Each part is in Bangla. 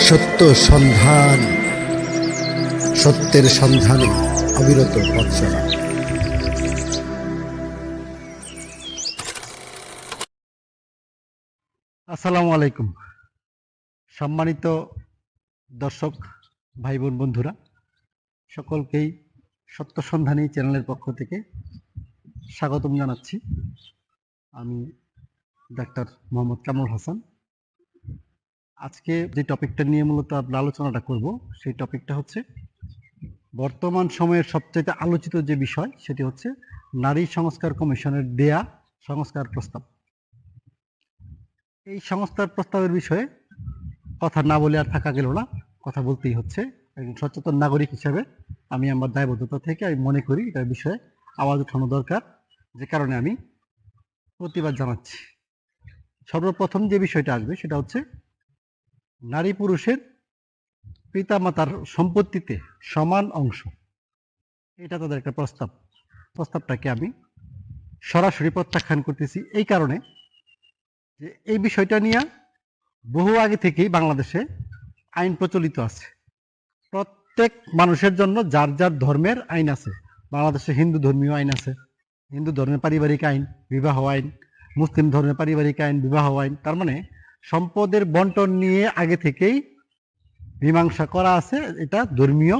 সত্য সন্ধান, সত্যের সন্ধানে অবিরত পথ চলা। আসসালামু আলাইকুম। সম্মানিত দর্শক ভাই বোন বন্ধুরা, সকলকেই সত্য সন্ধানী চ্যানেলের পক্ষ থেকে স্বাগতম জানাচ্ছি। আমি ডাক্তার মোহাম্মদ কামরুল হাসান। আজকে যে টপিকটা নিয়ে মূলত আমরা আলোচনাটা করব, সেই টপিকটা হচ্ছে বর্তমান সময়ের সবচেয়ে আলোচিত যে বিষয়, সেটি হচ্ছে নারী সংস্কার কমিশনের দেয়া সংস্কার প্রস্তাব। এই সংস্কার প্রস্তাবের বিষয়ে কথা না বলে আর থাকা গেল না, কথা বলতেই হচ্ছে। একজন সচেতন নাগরিক হিসেবে আমি আমার দায়বদ্ধতা থেকে আমি মনে করি এটার বিষয়ে আওয়াজ উঠানো দরকার, যে কারণে আমি প্রতিবাদ জানাচ্ছি। সর্বপ্রথম যে বিষয়টা আসবে সেটা হচ্ছে নারী পুরুষের পিতামাতার সম্পত্তিতে সমান অংশ, এটা তাদের একটা প্রস্তাবটাকে আমি সরাসরি প্রত্যাখ্যান করতেছি এই কারণে যে এই বিষয়টা নিয়ে বহু আগে থেকেই বাংলাদেশে আইন প্রচলিত আছে। প্রত্যেক মানুষের জন্য যার যার ধর্মের আইন আছে। বাংলাদেশে হিন্দু ধর্মীয় আইন আছে, হিন্দু ধর্মের পারিবারিক আইন, বিবাহ আইন, মুসলিম ধর্মের পারিবারিক আইন, বিবাহ আইন। তার মানে সম্পদের বন্টন নিয়ে আগে থেকেই মীমাংসা করা আছে, এটা ধর্মীয়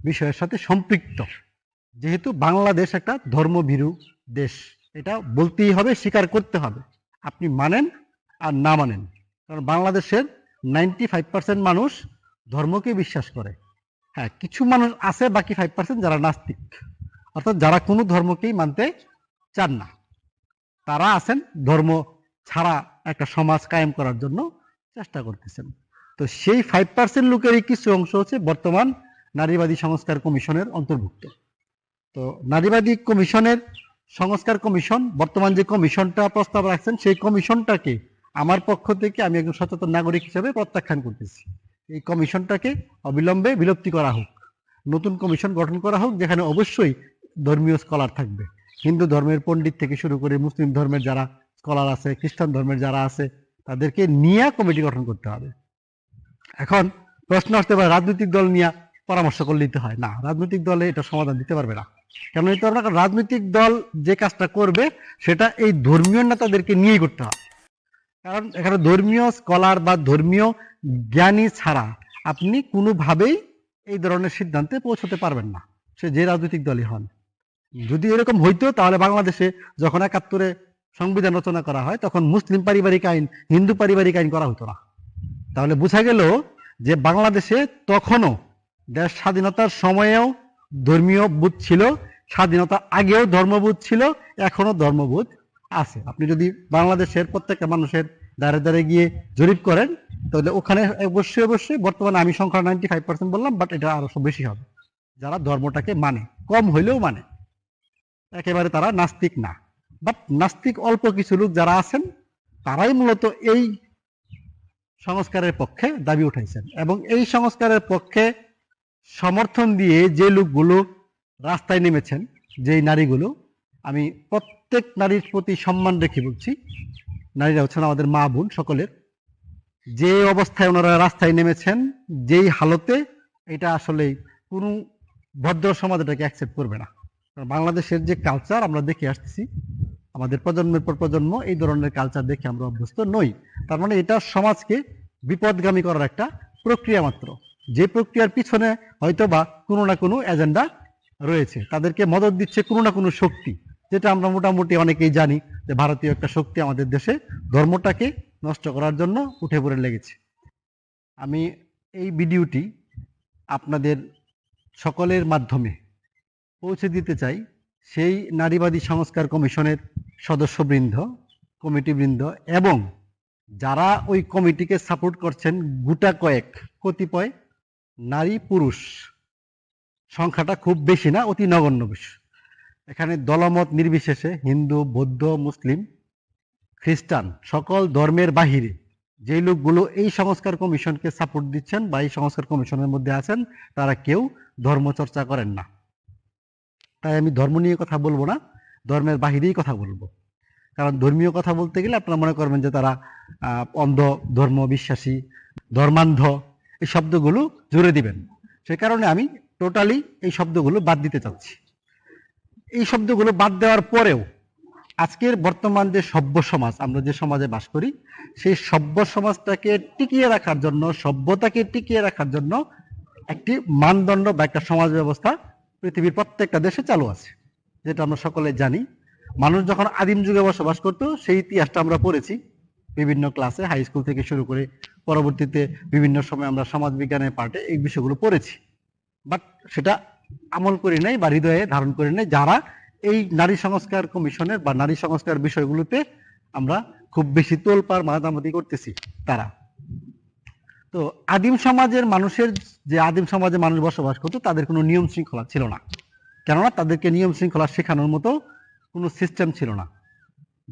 বিষয়ের সাথে সম্পৃক্ত। যেহেতু বাংলাদেশ একটা ধর্মভীরু দেশ, এটা বলতেই হবে, স্বীকার করতে হবে, আপনি মানেন আর না মানেন। কারণ বাংলাদেশের 95% মানুষ ধর্মকে বিশ্বাস করে। হ্যাঁ, কিছু মানুষ আছে, বাকি 5% যারা নাস্তিক, অর্থাৎ যারা কোনো ধর্মকেই মানতে চান না। তারা আছেন ধর্ম ছাড়া একটা সমাজ কায়েম করার জন্য চেষ্টা করতেছেন। তো সেই 5% লোকেরই কিছু অংশ হচ্ছে বর্তমান নারীবাদী সংস্কার কমিশনের অন্তর্ভুক্ত। তো নারীবাদী কমিশনের সংস্কার কমিশন, বর্তমান যে কমিশনটা প্রস্তাব রাখছেন, সেই কমিশনটাকে আমার পক্ষ থেকে আমি একজন সচেতন নাগরিক হিসেবে প্রত্যাখ্যান করতেছি। এই কমিশনটাকে অবিলম্বে বিলুপ্তি করা হোক, নতুন কমিশন গঠন করা হোক, যেখানে অবশ্যই ধর্মীয় স্কলার থাকবে। হিন্দু ধর্মের পণ্ডিত থেকে শুরু করে মুসলিম ধর্মের যারা স্কলার আছে, খ্রিস্টান ধর্মের যারা আছে, তাদেরকে নিয়ে কমিটি গঠন করতে হবে। এখন প্রশ্ন আসতে পারে রাজনৈতিক দল নিয়ে পরামর্শ করলে দিতে হয় না, রাজনৈতিক দলে এটা সমাধান দিতে পারবে না। কেন দিতে পারবে না? রাজনৈতিক দল যে কাজটা করবে সেটা এই ধর্মীয় নেতাদেরকে নিয়েই করতে হবে। কারণ এখানে ধর্মীয় স্কলার বা ধর্মীয় জ্ঞানী ছাড়া আপনি কোনোভাবেই এই ধরনের সিদ্ধান্তে পৌঁছতে পারবেন না, সে যে রাজনৈতিক দলই হন। যদি এরকম হইতো তাহলে বাংলাদেশে যখন 71-এ সংবিধান রচনা করা হয়, তখন মুসলিম পারিবারিক আইন, হিন্দু পারিবারিক আইন করা হতো না। তাহলে বোঝা গেল যে বাংলাদেশে তখনও, দেশ স্বাধীনতার সময়েও ধর্মীয় বোধ ছিল, স্বাধীনতা আগেও ধর্মবোধ ছিল, এখনো ধর্মবোধ আছে। আপনি যদি বাংলাদেশের প্রত্যেকটা মানুষের দ্বারে দ্বারে গিয়ে জরিপ করেন, তাহলে ওখানে অবশ্যই অবশ্যই বর্তমানে আমি সংখ্যা 95% বললাম, বাট এটা আরো সব বেশি হবে যারা ধর্মটাকে মানে, কম হইলেও মানে। একেবারে তারা নাস্তিক না, বাট নাস্তিক অল্প কিছু লোক যারা আছেন, তারাই মূলত এই সংস্কারের পক্ষে দাবি উঠাইছেন। এবং এই সংস্কারের পক্ষে সমর্থন দিয়ে যে লোকগুলো রাস্তায় নেমেছেন, যেই নারীগুলো, আমি প্রত্যেক নারীর প্রতি সম্মান রেখে বলছি, নারীরা হচ্ছেন আমাদের মা বোন সকলের। যে অবস্থায় ওনারা রাস্তায় নেমেছেন, যেই হালতে, এটা আসলে কোনো ভদ্র সমাজ এটাকে অ্যাকসেপ্ট করবে না। বাংলাদেশের যে কালচার আমরা দেখে আসতেছি, আমাদের প্রজন্মের পর প্রজন্ম এই ধরনের কালচার দেখে আমরা অভ্যস্ত নই। তার মানে এটা সমাজকে বিপদগামী করার একটা প্রক্রিয়া মাত্র, যে প্রক্রিয়ার পিছনে হয়তো বা কোনো না কোনো এজেন্ডা রয়েছে, তাদেরকে মদত দিচ্ছে কোনো না কোনো শক্তি, যেটা আমরা মোটামুটি অনেকেই জানি যে ভারতীয় একটা শক্তি আমাদের দেশে ধর্মটাকে নষ্ট করার জন্য উঠে পড়ে লেগেছে। আমি এই ভিডিওটি আপনাদের সকলের মাধ্যমে পৌঁছে দিতে চাই সেই নারীবাদী সংস্কার কমিশনের সদস্যবৃন্দ, কমিটিবৃন্দ, এবং যারা ওই কমিটিকে সাপোর্ট করছেন, গোটা কতিপয় নারী পুরুষ, সংখ্যাটা খুব বেশি না, অতি নগণ্য বেশি। এখানে দলমত নির্বিশেষে হিন্দু, বৌদ্ধ, মুসলিম, খ্রিস্টান, সকল ধর্মের বাহিরে যে লোকগুলো এই সংস্কার কমিশনকে সাপোর্ট দিচ্ছেন বা এই সংস্কার কমিশনের মধ্যে আছেন, তারা কেউ ধর্ম চর্চা করেন না। তাই আমি ধর্ম নিয়ে কথা বলবো না, ধর্মের বাহিরেই কথা বলবো। কারণ ধর্মীয় কথা বলতে গেলে আপনারা মনে করবেন যে তারা অন্ধ ধর্ম বিশ্বাসী ধর্মান্ধ, এই শব্দগুলো জুড়ে দিবেন। সে কারণে আমি টোটালি এই শব্দগুলো বাদ দিতে চাচ্ছি। এই শব্দগুলো বাদ দেওয়ার পরেও আজকের বর্তমান যে সভ্য সমাজ, আমরা যে সমাজে বাস করি, সেই সভ্য সমাজটাকে টিকিয়ে রাখার জন্য, সভ্যতাকে টিকিয়ে রাখার জন্য একটি মানদণ্ড বা একটা সমাজ ব্যবস্থা পৃথিবীর প্রত্যেকটা দেশে চালু আছে, যেটা আমরা সকলে জানি। মানুষ যখন আদিম যুগে বসবাস করতো সেই ইতিহাসটা আমরা পড়েছি বিভিন্ন ক্লাসে, হাই স্কুল থেকে শুরু করে পরবর্তীতে বিভিন্ন সময় আমরা সমাজ বিজ্ঞানের পার্টে এই বিষয়গুলো পড়েছি। বাট সেটা আমল করি নাই বা হৃদয়ে ধারণ করি নাই যারা এই নারী সংস্কার কমিশনের বা নারী সংস্কার বিষয়গুলোতে আমরা খুব বেশি তোলপাড় মাতামাতি করতেছি তারা। তো আদিম সমাজের মানুষের, যে আদিম সমাজে মানুষ বসবাস করতো, তাদের কোনো নিয়ম শৃঙ্খলা ছিল না, কেননা তাদেরকে নিয়ম শৃঙ্খলা শেখানোর মতো কোনো সিস্টেম ছিল না,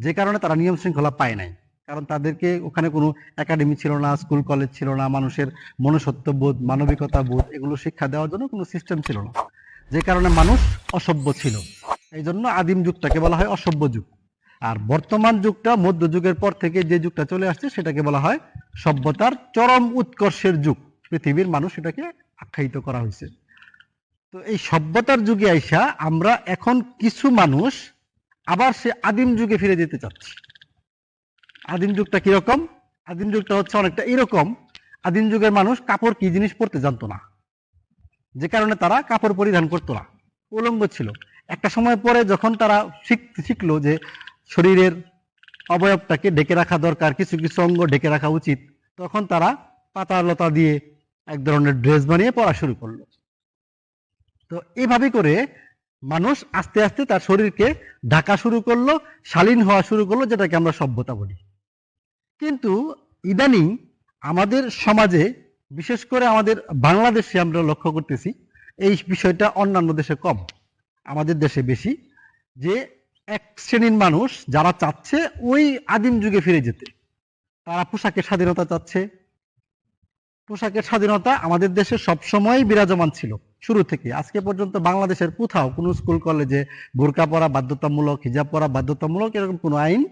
যে কারণে তারা নিয়ম শৃঙ্খলা পায় নাই। কারণ তাদেরকে ওখানে কোনো একাডেমি ছিল না, স্কুল কলেজ ছিল না, মানুষের মনুষ্যত্ব বোধ, মানবিকতা বোধ এগুলো শিক্ষা দেওয়ার জন্য কোনো সিস্টেম ছিল না, যে কারণে মানুষ অসভ্য ছিল। এই জন্য আদিম যুগটাকে বলা হয় অসভ্য যুগ। আর বর্তমান যুগটা, মধ্যযুগের পর থেকে যে যুগটা চলে আসছে, সেটাকে বলা হয় সভ্যতার চরম উৎকর্ষের যুগ। পৃথিবীর মানুষ এটাকে আখ্যায়িত করা হয়েছে। তো এই সভ্যতার যুগে আইসা আমরা এখন কিছু মানুষ আবার সে আদিম যুগে ফিরে যেতে চাচ্ছি। আদিম যুগটা কিরকম? আদিম যুগটা হচ্ছে অনেকটা এরকম, আদিম যুগের মানুষ কাপড় কি জিনিস পরতে জানতো না, যে কারণে তারা কাপড় পরিধান করতো না, উলঙ্গ ছিল। একটা সময় পরে যখন তারা শিখলো যে শরীরের অবয়বটাকে ঢেকে রাখা দরকার, কিছু কিছু অঙ্গ ঢেকে রাখা উচিত, তখন তারা পাতা লতা দিয়ে এক ধরনের ড্রেস বানিয়ে পরা শুরু করলো। তো এইভাবে করে মানুষ আস্তে আস্তে তার শরীরকে ঢাকা শুরু করলো, শালীন হওয়া শুরু করলো, যেটাকে আমরা সভ্যতা বলি। কিন্তু ইদানিং আমাদের সমাজে, বিশেষ করে আমাদের বাংলাদেশে আমরা লক্ষ্য করতেছি এই বিষয়টা অন্যান্য দেশে কম, আমাদের দেশে বেশি, যে এক শ্রেণীর মানুষ যারা চাচ্ছে ওই আদিম যুগে ফিরে যেতে, তারা পোশাকের স্বাধীনতা চাচ্ছে। পোশাকের স্বাধীনতা আমাদের দেশে সবসময় বিরাজমান ছিল, শুরু থেকে আজকে পর্যন্ত বাংলাদেশের কোথাও কোনো স্কুল কলেজে বোরকা পরা বাধ্যতামূলক, হিজাব পরা বাধ্যতামূলক এরকম কোনো আইন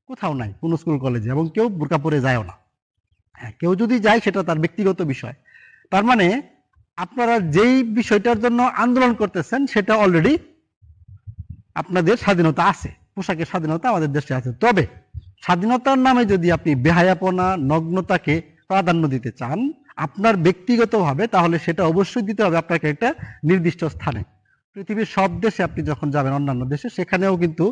কোথাও নাই কোনো স্কুল কলেজে, এবং কেউ বোরকা পরে যায়ও না। হ্যাঁ, কেউ যদি যায় সেটা তার ব্যক্তিগত বিষয়। তার মানে আপনারা যেই বিষয়টার জন্য আন্দোলন করতেছেন সেটা অলরেডি আপনাদের স্বাধীনতা আছে, পোশাকের স্বাধীনতা আমাদের দেশে আছে। তবে স্বাধীনতার নামে যদি আপনি বেহায়াপনা, নগ্নতাকে প্রাধান্য দিতে চান আপনার ব্যক্তিগতভাবে, তাহলে সেটা অবশ্যই দিতে হবে আপনাকে একটা নির্দিষ্ট স্থানে। পৃথিবীর সব দেশে আপনি যখন যাবেন, অন্যান্য দেশে, সেখানেও কিন্তু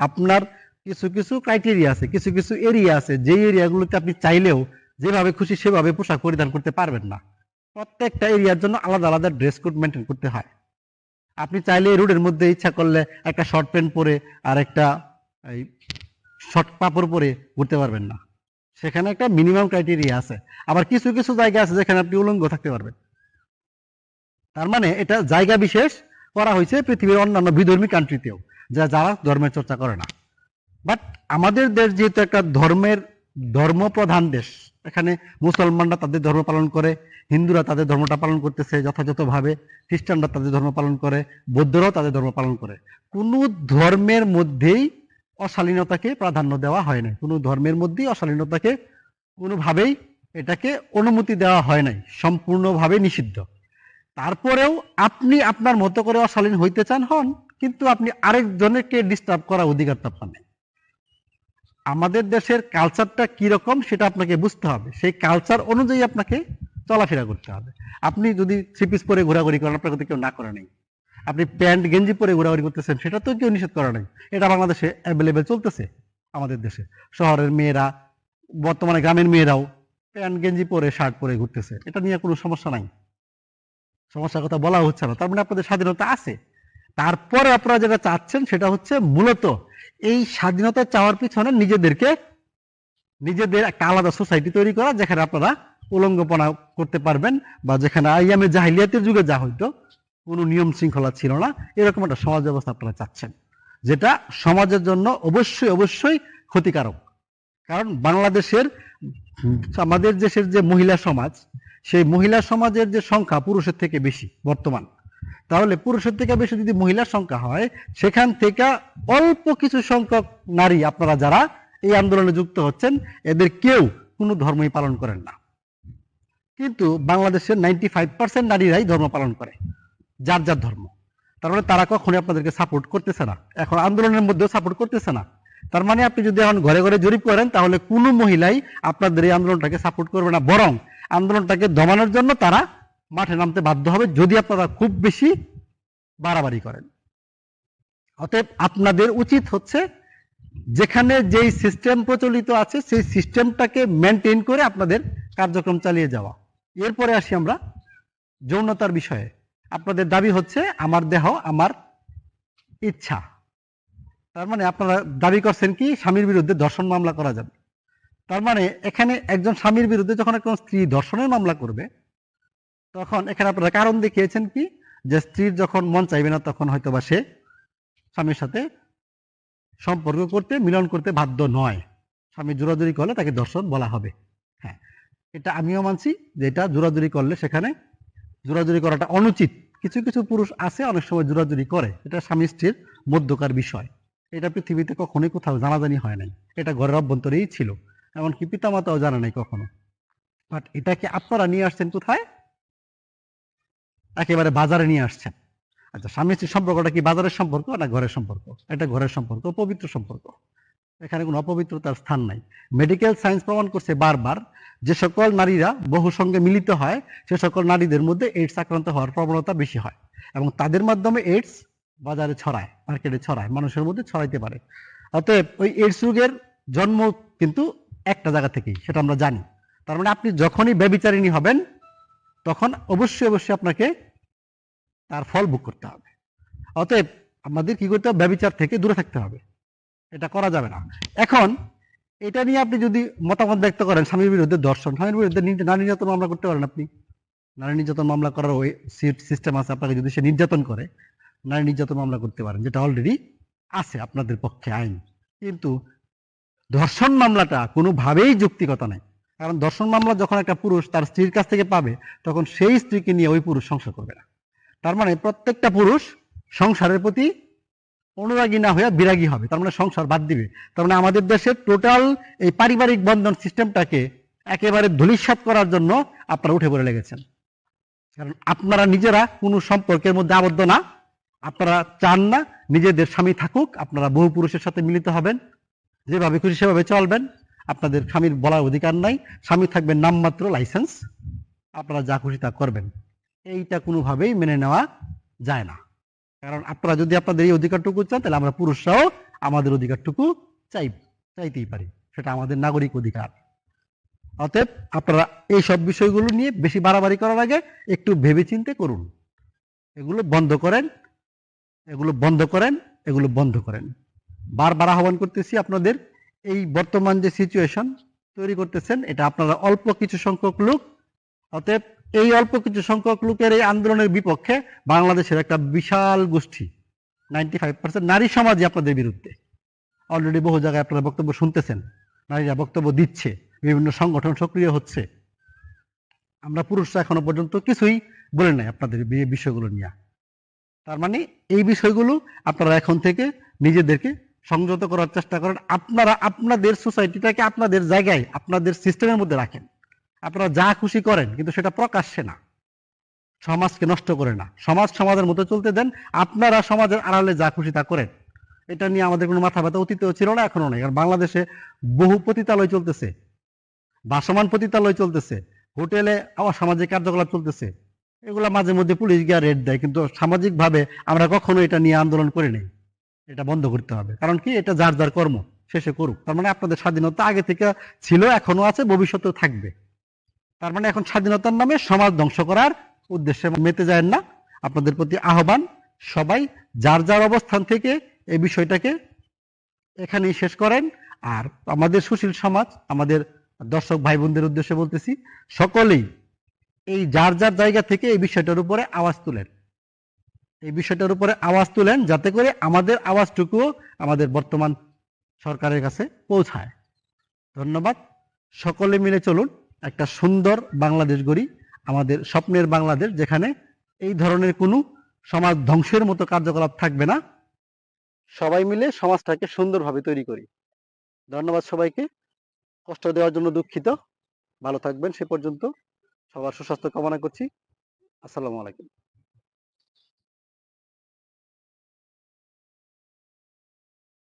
আপনার কিছু কিছু ক্রাইটেরিয়া আছে, কিছু কিছু এরিয়া আছে, যেই এরিয়াগুলোতে আপনি চাইলেও যেভাবে খুশি সেভাবে পোশাক পরিধান করতে পারবেন না। প্রত্যেকটা এরিয়ার জন্য আলাদা আলাদা ড্রেস কোড মেনটেন করতে হয়। আপনি চাইলে রোডের মধ্যে ইচ্ছা করলে একটা শর্ট প্যান্ট পরে আর একটা শর্ট কাপড় পরে ঘুরতে পারবেন না, সেখানে একটা মিনিমাম ক্রাইটেরিয়া আছে। আবার কিছু কিছু জায়গা আছে যেখানে আপনি উলঙ্গ থাকতে পারবেন। তার মানে এটা জায়গা বিশেষ করা হয়েছে পৃথিবীর অন্যান্য বিধর্মী কান্ট্রিতেও, যারা ধর্মের চর্চা করে না। বাট আমাদের দেশ যেহেতু একটা ধর্ম প্রধান দেশ, এখানে মুসলমানরা তাদের ধর্ম পালন করে, হিন্দুরা তাদের ধর্মটা পালন করতেছে যথাযথভাবে, খ্রিস্টানরা তাদের ধর্ম পালন করে, বৌদ্ধরাও তাদের ধর্ম পালন করে। কোন ধর্মের মধ্যেই অশালীনতাকে প্রাধান্য দেওয়া হয় না, কোনো ধর্মের মধ্যেই অশালীনতাকে কোনোভাবেই এটাকে অনুমতি দেওয়া হয় নাই, সম্পূর্ণভাবে নিষিদ্ধ। তারপরেও আপনি আপনার মতো করে অশালীন হইতে চান হন, কিন্তু আপনি আরেকজনকে ডিস্টার্ব করার অধিকার তো আপনার নেই। আমাদের দেশের কালচারটা কিরকম সেটা আপনাকে বুঝতে হবে, সেই কালচার অনুযায়ী আপনাকে চলাফেরা করতে হবে। আপনি যদি থ্রি পিস পরে ঘোরাঘুরি করেন, আপনার কথা কেউ না করে নেই। আপনি প্যান্ট গেঞ্জি পরে ঘোরাঘুরি করতেছেন, সেটা তো কেউ নিষেধ করা নেই। এটা বাংলাদেশে অ্যাভেলেবেল চলতেছে। আমাদের দেশে শহরের মেয়েরা, বর্তমানে গ্রামের মেয়েরাও প্যান্ট গেঞ্জি পরে শার্ট পরে ঘুরতেছে, এটা নিয়ে কোনো সমস্যা নাই, সমস্যার কথা বলা হচ্ছে না। তার মানে আপনাদের স্বাধীনতা আছে। তারপরে আপনারা যেটা চাচ্ছেন সেটা হচ্ছে মূলত এই স্বাধীনতা চাওয়ার পিছনে নিজেদের একটা আলাদা সোসাইটি তৈরি করা, যেখানে আপনারা উলঙ্গপনা করতে পারবেন, বা যেখানে আইয়ামে জাহিলিয়াতের যুগে যা হইতো, কোনো নিয়ম শৃঙ্খলা ছিল না, এরকম একটা সমাজ ব্যবস্থা আপনারা চাচ্ছেন, যেটা সমাজের জন্য অবশ্যই অবশ্যই ক্ষতিকারক। কারণ বাংলাদেশের, আমাদের দেশের যে মহিলা সমাজ, সেই মহিলা সমাজের যে সংখ্যা পুরুষের থেকে বেশি বর্তমান। তাহলে পুরুষের থেকে বেশি যদি মহিলার সংখ্যা হয়, সেখান থেকে অল্প কিছু সংখ্যক নারী, আপনারা যারা এই আন্দোলনে যুক্ত হচ্ছেন, এদের কেউ কোনো ধর্মই পালন করেন না। কিন্তু বাংলাদেশের 95% নারীরাই ধর্ম পালন করে, যার যার ধর্ম। তার মানে তারা কখনোই আপনাদেরকে সাপোর্ট করতেছে না, এখন আন্দোলনের মধ্যেও সাপোর্ট করতেছে না। তার মানে আপনি যদি এখন ঘরে ঘরে জরিপ করেন তাহলে কোনো মহিলাই আপনাদের এই আন্দোলনটাকে সাপোর্ট করবে না, বরং আন্দোলনটাকে দমানোর জন্য তারা মাঠে নামতে বাধ্য হবে যদি আপনারা খুব বেশি বাড়াবাড়ি করেন। অতএব আপনাদের উচিত হচ্ছে যেখানে যেই সিস্টেম প্রচলিত আছে সেই সিস্টেমটাকে মেনটেন করে আপনাদের কার্যক্রম চালিয়ে যাওয়া। এরপরে আসি আমরা যৌনতার বিষয়ে। আপনাদের দাবি হচ্ছে আমার দেহ আমার ইচ্ছা। তার মানে আপনারা দাবি করছেন কি স্বামীর বিরুদ্ধে ধর্ষণ মামলা করা যাবে। তার মানে এখানে একজন স্বামীর বিরুদ্ধে যখন একজন স্ত্রী ধর্ষণের মামলা করবে তখন এখানে আপনারা কারণ দেখিয়েছেন কি, যে স্ত্রীর যখন মন চাইবে না তখন হয়তো বা সে স্বামীর সাথে সম্পর্ক করতে মিলন করতে বাধ্য নয়, স্বামী জোরাজুরি করলে তাকে ধর্ষণ বলা হবে। হ্যাঁ, এটা আমিও মানছি যে এটা জোরাজুরি করলে সেখানে জোরাজুরি করাটা অনুচিত। কিছু কিছু পুরুষ আছে অনেক সময় জোরাজুরি করে, এটা স্বামী স্ত্রীর মধ্যকার বিষয়। এটা পৃথিবীতে কখনোই কোথাও জানাজানি হয় নাই, এটা ঘরের অভ্যন্তরেই ছিল, এমনকি পিতামাতাও জানে নাই কখনো। বাট এটাকে আপনারা নিয়ে আসছেন কোথায়, একেবারে বাজারে নিয়ে আসছেন। আচ্ছা, স্বামী স্ত্রীর সম্পর্কটা কি বাজারের সম্পর্ক না ঘরের সম্পর্ক? এটা ঘরের সম্পর্ক, পবিত্র সম্পর্ক, এখানে কোনো অপবিত্রতার স্থান নাই। মেডিকেল সায়েন্স প্রমাণ করছে বারবার যে সকল নারীরা বহু সঙ্গে মিলিত হয় সে সকল নারীদের মধ্যে এইডস আক্রান্ত হওয়ার প্রবণতা বেশি হয়, এবং তাদের মাধ্যমে এইডস বাজারে ছড়ায়, মার্কেটে ছড়ায়, মানুষের মধ্যে ছড়াইতে পারে। অতএব ওই এইডস রোগের জন্ম কিন্তু একটা জায়গা থেকেই, সেটা আমরা জানি। তার মানে আপনি যখনই ব্যভিচারিণী হবেন তখন অবশ্যই অবশ্যই আপনাকে তার ফল ভোগ করতে হবে। অতএব আমাদের কি করতে হবে, ব্যভিচার থেকে দূরে থাকতে হবে, এটা করা যাবে না। এখন এটা নিয়ে আপনি যদি মতামত ব্যক্ত করেন স্বামীর বিরুদ্ধে ধর্ষণ, স্বামীর বিরুদ্ধে নারী নির্যাতন মামলা করতে পারেন আপনি, নারী নির্যাতন মামলা করার ওই সিস্টেম আছে, আপনাকে যদি সে নির্যাতন করে নারী নির্যাতন মামলা করতে পারেন, যেটা অলরেডি আছে আপনাদের পক্ষে আইন। কিন্তু ধর্ষণ মামলাটা কোনোভাবেই যৌক্তিকতা নাই, কারণ ধর্ষণ মামলা যখন একটা পুরুষ তার স্ত্রীর কাছ থেকে পাবে তখন সেই স্ত্রীকে নিয়ে ওই পুরুষ সংসার করবে না। তার মানে প্রত্যেকটা পুরুষ সংসারের প্রতি অনুরাগী না হয়ে বিরাগী হবে, তার মানে সংসার বাদ দিবে। তার মানে আমাদের দেশের টোটাল এই পারিবারিক বন্ধন সিস্টেমটাকে একেবারে ধূলিসাৎ করার জন্য আপনারা উঠে পড়ে লেগেছেন। কারণ আপনারা নিজেরা কোনো সম্পর্কের মধ্যে আবদ্ধ না, আপনারা চান না নিজেদের স্বামী থাকুক, আপনারা বহু পুরুষের সাথে মিলিত হবেন, যেভাবে খুশি সেভাবে চলবেন, আপনাদের স্বামীর বলার অধিকার নাই, স্বামী থাকবেন নামমাত্র লাইসেন্স, আপনারা যা খুশি তা করবেন। এইটা কোনোভাবেই মেনে নেওয়া যায় না। কারণ আপনারা যদি আপনাদের এই অধিকারটুকু চান তাহলে আমরা পুরুষরাও আমাদের অধিকারটুকু চাইতেই পারি, সেটা আমাদের নাগরিক অধিকার। অতএব আপনারা এই সব বিষয়গুলো নিয়ে বেশি বাড়াবাড়ি করার আগে একটু ভেবেচিন্তে করুন, এগুলো বন্ধ করেন, এগুলো বন্ধ করেন, এগুলো বন্ধ করেন। বারবার আহ্বান করতেছি আপনাদের, এই বর্তমান যে সিচুয়েশন তৈরি করতেছেন এটা আপনারা অল্প কিছু সংখ্যক লোক, অতএব এই অল্প কিছু সংখ্যক লোকের এই আন্দোলনের বিপক্ষে বাংলাদেশের একটা বিশাল গোষ্ঠী 95% নারী সমাজই আপনাদের বিরুদ্ধে। অলরেডি বহু জায়গায় আপনারা বক্তব্য শুনতেছেন, নারীরা বক্তব্য দিচ্ছে, বিভিন্ন সংগঠন সক্রিয় হচ্ছে। আমরা পুরুষরা এখনো পর্যন্ত কিছুই বলে নাই আপনাদের এই বিষয়গুলো নিয়ে। তার মানে এই বিষয়গুলো আপনারা এখন থেকে নিজেদেরকে সংযত করার চেষ্টা করেন। আপনারা আপনাদের সোসাইটিটাকে আপনাদের জায়গায় আপনাদের সিস্টেমের মধ্যে রাখেন, আপনারা যা খুশি করেন, কিন্তু সেটা প্রকাশ্যে না, সমাজকে নষ্ট করে না, সমাজ সমাজের মতো চলতে দেন, আপনারা সমাজের আড়ালে যা খুশি তা করেন। এটা নিয়ে আমাদের কোনো মাথা ব্যথা অতীতেও ছিল না, এখনো নেই। কারণ বাংলাদেশে বহু পতিতালয় চলতেছে, ভাসমান পতিতালয় চলতেছে, হোটেলে অসামাজিক কার্যকলাপ চলতেছে, এগুলা মাঝে মধ্যে পুলিশ গিয়ে রেড দেয়, কিন্তু সামাজিকভাবে আমরা কখনো এটা নিয়ে আন্দোলন করি নাই। এটা বন্ধ করতে হবে, কারণ কি এটা যার যার কর্ম, শেষে করুক। তার মানে আপনাদের স্বাধীনতা আগে থেকে ছিল, এখনো আছে, ভবিষ্যতেও থাকবে। তার মানে এখন স্বাধীনতার নামে সমাজ ধ্বংস করার উদ্দেশ্যে মেতে যায় না। আপনাদের প্রতি আহ্বান, সবাই যার যার অবস্থান থেকে এই বিষয়টাকে এখানেই শেষ করেন। আর আমাদের সুশীল সমাজ, আমাদের দর্শক ভাই বোনদের উদ্দেশ্যে বলতেছি, সকলেই এই যার যার জায়গা থেকে এই বিষয়টার উপরে আওয়াজ তুলেন, এই বিষয়টার উপরে আওয়াজ তুলেন, যাতে করে আমাদের আওয়াজটুকু আমাদের বর্তমান সরকারের কাছে পৌঁছায়। ধন্যবাদ। সকলে মিলে চলুন একটা সুন্দর বাংলাদেশ গড়ি, আমাদের স্বপ্নের বাংলাদেশ, যেখানে এই ধরনের কোনো সমাজ ধ্বংসের মতো কার্যকলাপ থাকবে না। সবাই মিলে সমাজটাকে সুন্দরভাবে তৈরি করি। ধন্যবাদ সবাইকে, কষ্ট দেওয়ার জন্য দুঃখিত। ভালো থাকবেন সে পর্যন্ত। সবার সুস্বাস্থ্য কামনা করছি। আসসালামু আলাইকুম।